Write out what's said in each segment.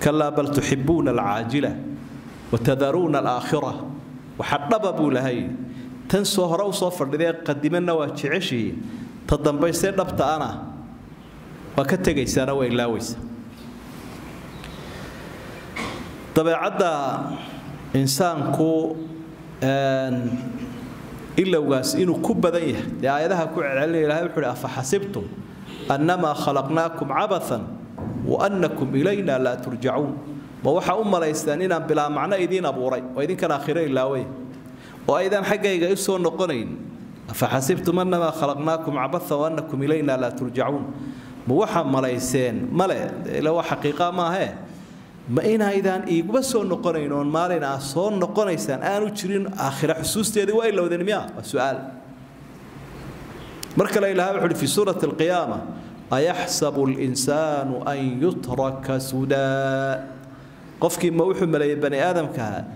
كلا بل تحبون العاجلة وتذرون الآخرة وحربوا لهي تنسوا هرو صفر لذي قدمنا واتشعشي تضمبي سير نبت أنا وكتجي سنة وإلا ويس طبعا عدا إنسان كو إلا وقاس إنه كوب ذيه لآياتها كوع علي لها يقول أفحسبتم أنما خلقناكم عبثا وأنكم إلينا لا ترجعون ووحى ليستانينا بلا معنى إذين أبو ري وإذين كان آخرين لاوي وأيضا حقا يقصوا النقنين أفحسبتم أنما خلقناكم عبثا وأنكم إلينا لا ترجعون موحى ليسين ملا لو حقيقة ما هي ما إنها إذا يقبسوا النقنين ومالنا صون نقنيسان أنا وشرين آخر حسوس تيدي وإلا وذن مياه السؤال مركل إلى في سورة القيامة أيحسب الإنسان أن يترك سدى قفك موحى ملاي بني آدم كها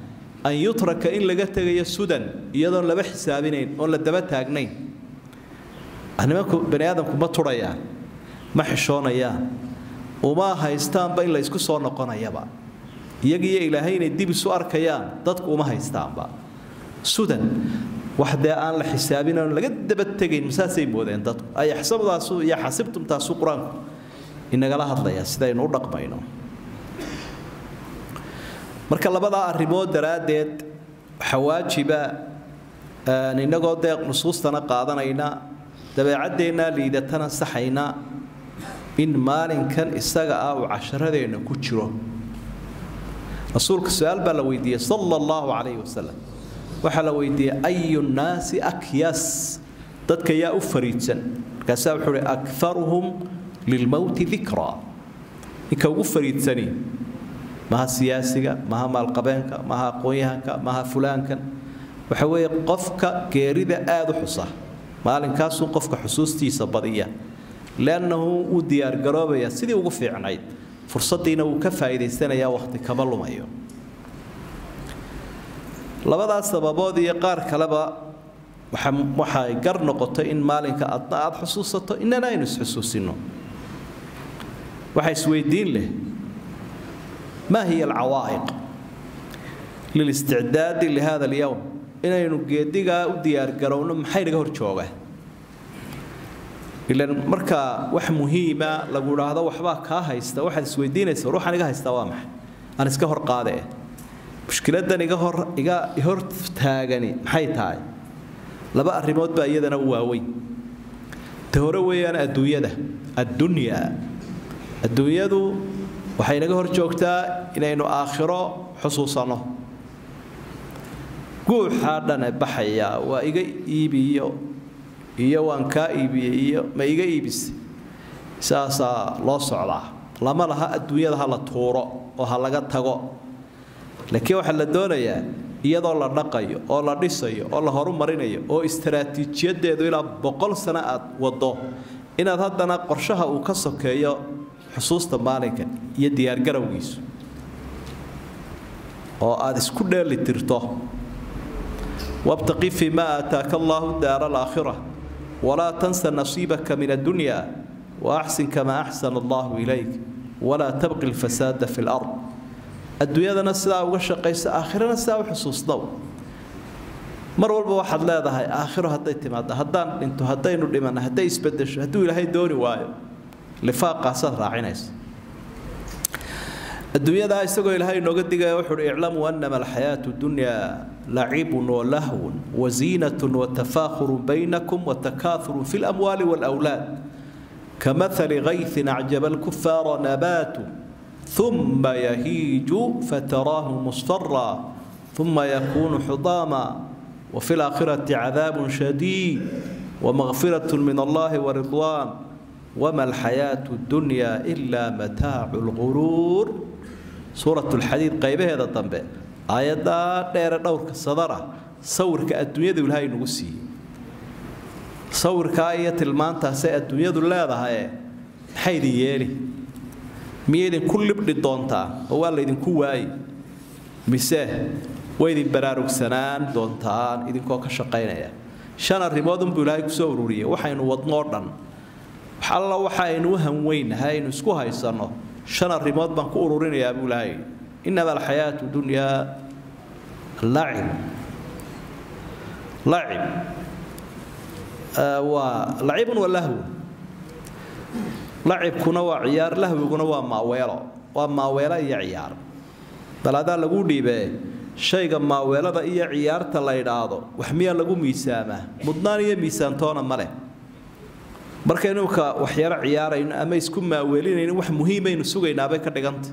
أن يترك إن لقيت السدى يدون لبح حسابين ولا دبتها جنين أنا ما بني آدم كم تريان ما حشون يان وما هيستان بين لا يسكو صور نقنا يبا يجي إلى هين الدب سؤال كيان ضدك وما هيستان با سدى وحدة أنا لحسابنا لقد دبتجين مساسي بودين ضدك أي حسب تاسو يا حسبتم تاسو قران إن قال هذا يا سيدي نورق بينهم مركل بدأ الريموت درادت حواجبا نقول ده نصوص تناقضنا هنا تبعدنا ليدتنا صحينا إن مالن كان استجاء وعشرة دينا كتشرو رسولك السؤال بلويدي صلى الله عليه وسلم وحلويدي أي الناس أكيس ضدك يا أفريتسن كسبحوا أكثرهم للموت ذكرى إكو أفريتسني ما سياسية ما مالقبانك ما قويهك ما فلانك وحوي قفك كيريد آذ حصة مالن كاسو قفك حسوستي صبرية لأنه وديار قرابة سيدي وقفي عنايد فرصتنا وكفى إذا استنى يا وقت كبلو مايو لبدا سببودي قار كلبا waxay gar noqotay in maalinka aad xusuusato inana aynu xusuusino waxay isweydiin leh ما هي العوائق للاستعداد لهذا اليوم inaynu geediga u diyaar garowno maxay naga hor jooga ilaan marka wax muhiima lagu raado waxba ka haysta waxa isweydiinaysa ruuxa naga haysta waa maxay aan iska hor qaadee mushkiladan iga hor taagani maxay tahay laba arrimood baa iyadana waaweyn toore weeyaan adduunyadu waxay naga hor joogtaa inaynu aakhiro xusuusano guuxa dhan baxaya waa iga iibiyo iyo waan ka iibiyo iyo ma iga iibis saasa loo socdaa lama laha adduunyada la tuuro oo ha laga tago laakiin waxa la doonayaa iyadoo la dhaqayo oo la dhisayo oo la horumarinayo oo istiraatiijiyadeedu ilaa 100 sano aad wado inaad haddana qorshaha uu ka sokeeyo xusuusta maalinka iyo diyaar garowgiisu oo aad isku dheelitirto wabtaqi fi ma ataaka Allahu daar al-aakhirah wala tansa nasibaka min ad-dunya wa ahsin kama ahsana Allahu ilayk wala tabqi al-fasada fi al-ard adduunyadana sidaa uga shaqeysa aakhirana sidaa u xusuusnow mar walba waxaad leedahay aakhiro hadday timaado haddaan dhinto haddaynu dhimanno hadday isbedesho hadduu ilaahay dooni waayo lifaaqaasad raacinaysa adduunyada isagoo ilaahay nooga digaya wuxuu iclamu annama alxayaatu dunya lacibun wa lahwun wa ziinatun wa tafaakhurun baynakum wa takaathurun fi lamwaali walawlaad kamathali ghaythin acjaba alkufaara nabaatu ثم يهيج فتراه مصفرا ثم يكون حطاما وفي الآخرة عذاب شديد ومغفرة من الله ورضوان وما الحياة الدنيا إلا متاع الغرور سورة الحديد قيبه هذا الطنبه آيات دير دورك الصدرة صورك الدنيا ذو الهاي نغسي صورك آية المانتا سي الدنيا ذو الله هاي حيدي يالي ميدن كل بدي دونتا هو اللي يدن كواي مساه ويدن براروك سنان دونتان يدن كوكا شقينيا شان الرمادن بولاي كسوروريه waxaynu wadno dhan waxa waxaynu hanweyn haynu isku haysano شن الرماد بان كورورين يا أبو لاي إنما الحياة الدنيا لعب ولعب واللهو لعب كنا وعيار لهو كنا وما ويلا يا عيار بل هذا لقول لي به شيء ما ويلا ذا إيه عيار تلاقي هذا وحمية لقول ميسامة مضنانية ميسان تونا مله بركة إنه كوحيار عيار إن أما يسكون ما ويلين إنه وح مهمة إنه سوق إنه أبيك كدقنت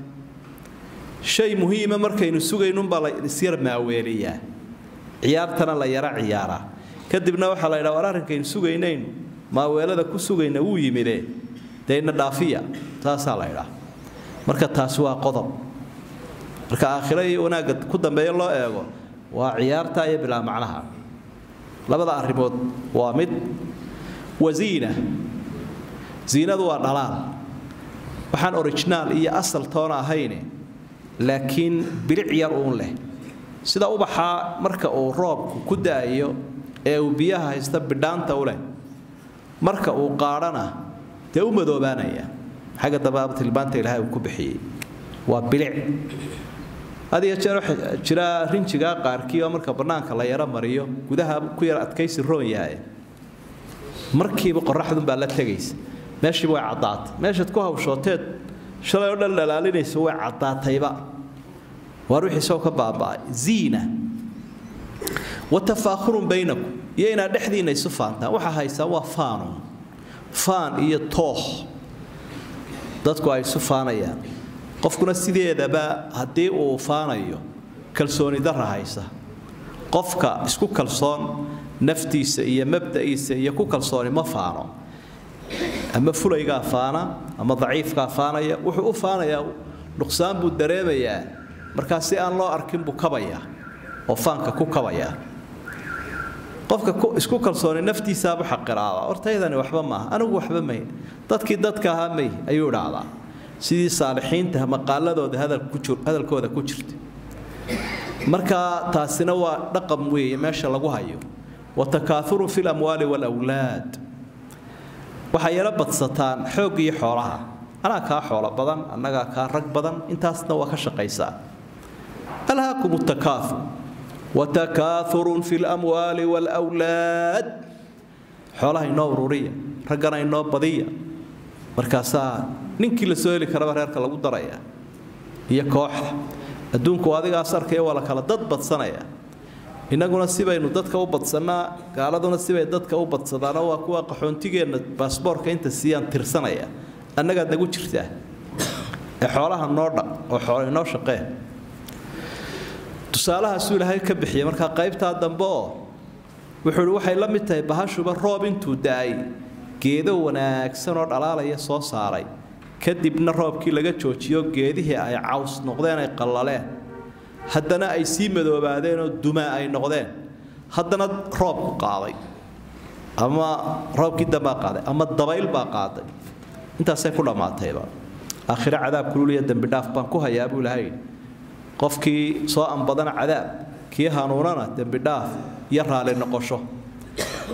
شيء مهم مركة إنه سوق إنه بلا يصير ما ويلية عيار تنا لا يرى عيارة كدبنا وحلا إلى وراه كين سوق إنه ما ويلا ذا كسوق إنه ويميله دينا دافية تاسع لا يرى مركة تاسوا قضب مركة آخره ونا قد كده بيا الله إياه وعيار تاي بلا معناها لا بدأ الريموت وامد وزينة زينة ذو الضلال وحن أوريجينال هي أصل تونا هيني لكن بالعيار أون له سيدا أوبحا مركة أو راب كده أيو أو بيها يستبدان توله مركة أو قارنا تأوم ذوبانية حاجة دبابة البانت لها وكبحي وبلع هذه جرا رينشجا قاركي ومركب برنامج الله يرى مريو وده كوير أتكيس الرؤية مركي بقرح ذم بالله تجيس ماشي بوع عطات ماشي تكوها وشوتات شلا يقول لا لين يسوي عطات هيبا وروح يسوق بابا زينة وتفاخر بينكم يينا دحدينا يسفان وحا هيسوا فان يطوح dadku ay sufaanayaan qofkuna sideedaba hadii uu faanayo kalsooni darra haysa qofka isku kalsoon naftiisa iyo mabda'iisa iyo ku kalsooni ma faano ama fulayga faana ama daciifka faanaya wuxuu u faanaya nuqsaan buu dareemayaa marka si aan loo arkin buu kabaya oo faanka ku kabaya qofka isku kalsooni naftiisa ba xaqiraada hortaydani waxba ma anigu waxba ma dadka ahaamay ayuu dhacdaa sidii saalixiinta maqaaladooda hadalkooda ku jirta marka taasina waa dhaqam weeye meesha lagu hayo watakaathuru fil amwali wal awlad waxa yara badsataan xoog iyo xoolaha ana ka xoolo badan annaga ka rag badan intaasna waa ka shaqaysaa alhaakum takaathur وتكاثر في الأموال والأولاد حولها النورية رجعنا النور بدية مركزا ننكل السؤال كربا هرك لو دريا هي كوح الدون كوادي قصر كي ولا كلا ضد بتصنايا إن قلنا سيبا إنه ضد كوب بتصنا قالوا دون سيبا ضد كوب بتصدارا وكوا قحون تيجي إن باسبور كأنت سيان ترسنايا أنا قاعد نقول شرطة حولها النور وحولها النور شقيه tusaalaha suulahay ka bixiye marka qaybta dambe wuxuu waxay la mid tahay bahashuba roob intuu daay geedo wanaagsan oo dhalaalaya soo saaray kadibna roobkii laga joojiyo geedihii ay caws noqdeen ay qallaleen haddana ay sii madoobaadeen oo duma ay noqdeen haddana roob ku qaaday ama roobkii damba qaaday ama dabayl baa qaaday intaasay ku dhamaatayba aakhira cadaab kululiya dambi dhaaf baan ku hayaa buu lahayn qofkii soo anbadana cadaab kii hanuunana dambi dhaaf iyo raali noqosho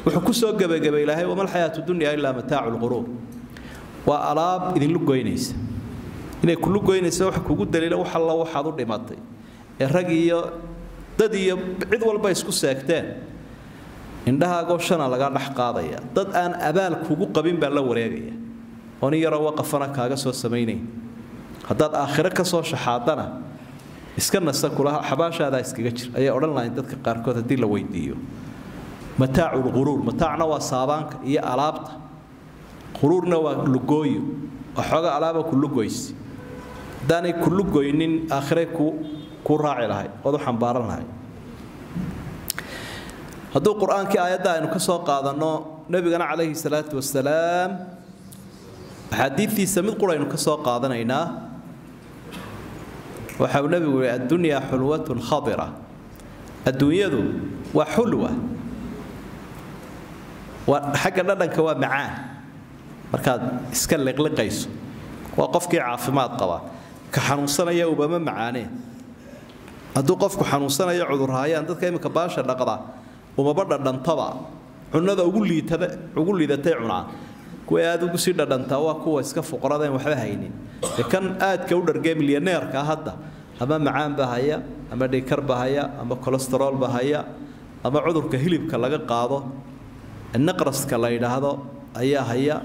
wuxuu ku soo gabagabay ilaahay wama alxayaatu dunya illa mataa'ul ghurur wa alaab idin lugoynaysa inay ku lugoynaysa wax kugu daliila wax alla waxaad u dhimatay ee rag iyo dad iyo cid walba isku seegteen indhaha gooshana laga dhax qaadaya dad aan abaal kugu qabin baa la wareegaya oo yara waqafana kaaga soo sameeynay haddaad aakhira ka soo shaxaadana iska nasta kula xabaashaada iskaga jir ayay oran lahayn dadka qaarkood hadii la weydiiyo mataa'ul ghurur mataa'na waa saabaanka iyo alaabta ghururna waa lugooyo waxooga alaaba ku lugoys daanay ku lugoynin aakhire ku raaci lahay wada xambaaran lahay haduu quraanka aayada aynu ka soo qaadano nabigana kaleeyhi salaatu wassalaam xadiithii samid quraynu ka soo qaadanaynaa وحاول النبي الدنيا حلوة خضرة الدنيا ذو وحلوة وحق لنا كوا معاه مركز إسكال لقيس وقفك عافمات قوا كحنوصنا يا وبما معاني هدو قفك حنوصنا يا عذر هاي أنت كيما كباشا لقضاء وما برد أن طبع عنا ذا أقول لي ذا تيعنا kuwa aad ugu sii dhadhantaa waa kuwa iska fuqradeen waxba haynin kan aad ka u dhargay milyaneerka hadda ama macaan bahaya ama dhiikar bahaya ama cholesterol bahaya ama cudurka hilibka laga qaado naqraska la yiraahdo ayaa haya